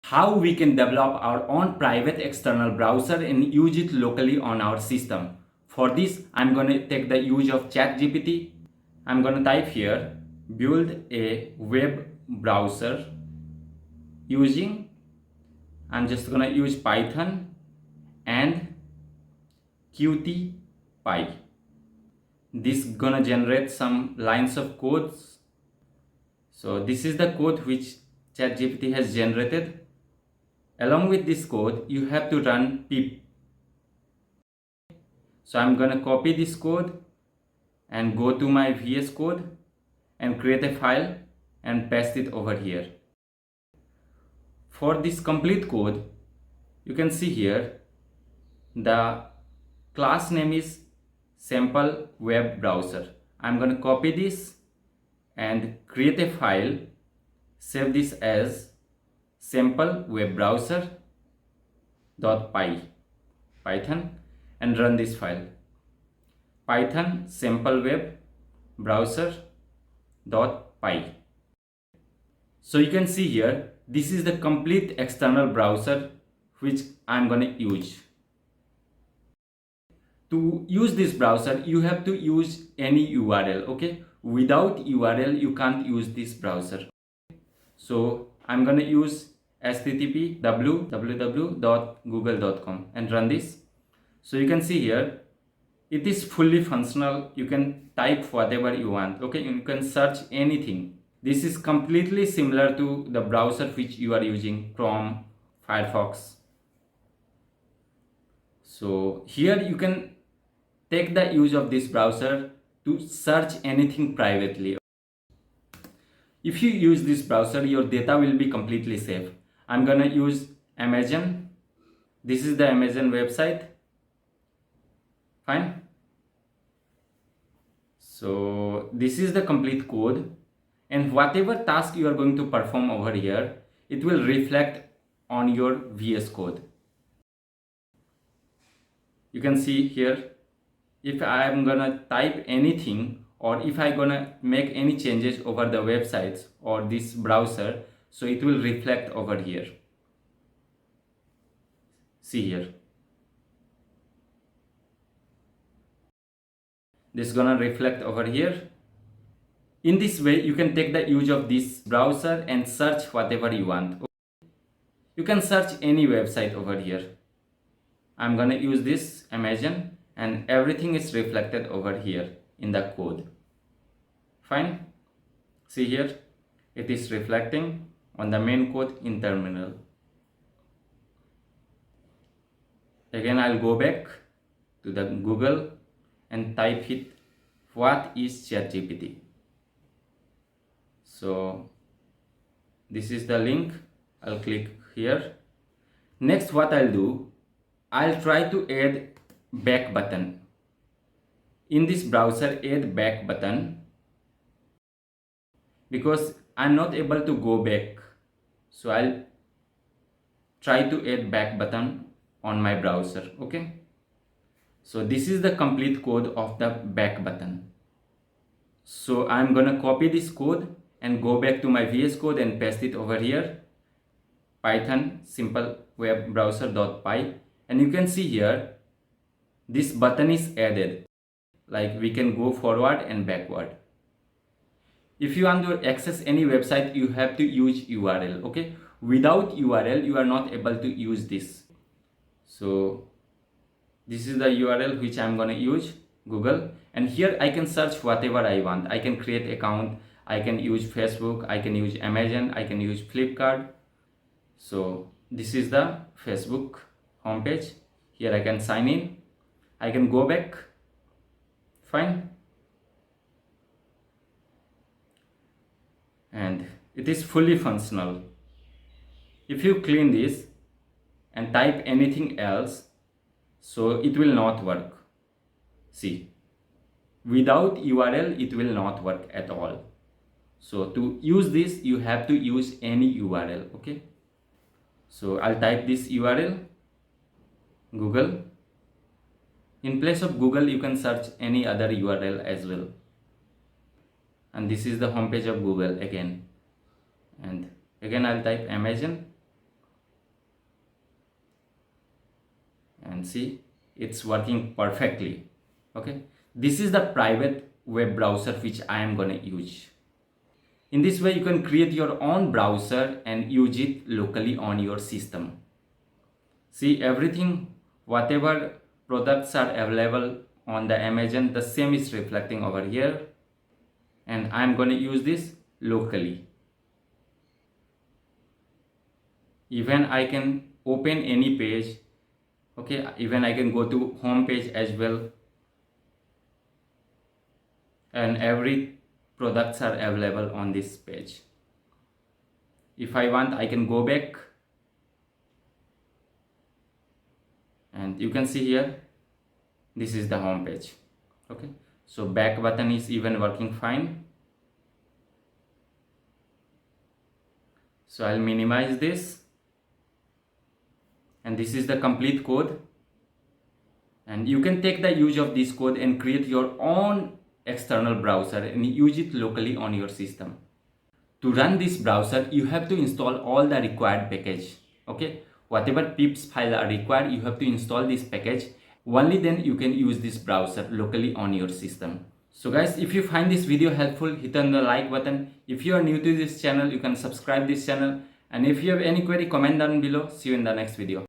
how we can develop our own private external browser and use it locally on our system. For this, I'm going to take the use of ChatGPT. I'm going to type here, build a web browser using, I'm just going to use Python and Qt.py. This gonna generate some lines of codes. So this is the code which ChatGPT has generated. Along with this code, you have to run pip. So I'm gonna copy this code and go to my VS Code and create a file and paste it over here. For this complete code, you can see here the class name is sample web browser. I'm going to copy this and create a file, save this as sample web browser .py Python and run this file. Python sample web browser .py. So you can see here, this is the complete external browser which I'm going to use. To use this browser, you have to use any URL, okay? Without URL, you can't use this browser. So I'm going to use http www.google.com and run this. So you can see here, it is fully functional. You can type whatever you want, okay? You can search anything. This is completely similar to the browser which you are using, Chrome, Firefox. So here you can take the use of this browser to search anything privately. If you use this browser, your data will be completely safe. I'm gonna use Amazon. This is the Amazon website. Fine. So this is the complete code, and whatever task you are going to perform over here, it will reflect on your VS Code. You can see here, if I am gonna type anything or if I gonna make any changes over the websites or this browser, so it will reflect over here. See here. This is gonna reflect over here. In this way, you can take the use of this browser and search whatever you want. You can search any website over here. I'm gonna use this Amazon and everything is reflected over here in the code. Fine. See here, it is reflecting on the main code in terminal. Again, I'll go back to the Google and type it, what is ChatGPT? So this is the link. I'll click here. Next, what I'll do, I'll try to add back button. In this browser, add back button, because I'm not able to go back. So I'll try to add back button on my browser, okay? So this is the complete code of the back button. So I'm gonna copy this code and go back to my VS Code and paste it over here. Python simple web browser.py, and you can see here, this button is added. Like we can go forward and backward. If you want to access any website, you have to use URL, okay? Without URL, you are not able to use this. So this is the URL which I'm gonna use, Google, and here I can search whatever I want. I can create account, I can use Facebook, I can use Amazon, I can use Flipkart. So this is the Facebook homepage. Here I can sign in, I can go back. Fine. And it is fully functional. If you clean this and type anything else, so it will not work. See, without URL it will not work at all. So to use this, you have to use any URL, okay? So I'll type this URL, Google. In place of Google, you can search any other URL as well. And this is the homepage of Google again. And again, I'll type Amazon. and see, it's working perfectly. Okay, this is the private web browser which I am gonna use. In this way, you can create your own browser and use it locally on your system. See, everything, whatever products are available on the Amazon, the same is reflecting over here, and I'm going to use this locally. Even I can open any page. Okay, even I can go to home page as well, and every products are available on this page. If I want, I can go back, and you can see here, this is the home page. Okay, so back button is even working fine. So I'll minimize this, and this is the complete code, and you can take the use of this code and create your own external browser and use it locally on your system. To run this browser, you have to install all the required package. Okay, whatever pips file are required, you have to install this package. Only then you can use this browser locally on your system. So guys, if you find this video helpful, hit on the like button. If you are new to this channel, you can subscribe this channel. And if you have any query, comment down below. See you in the next video.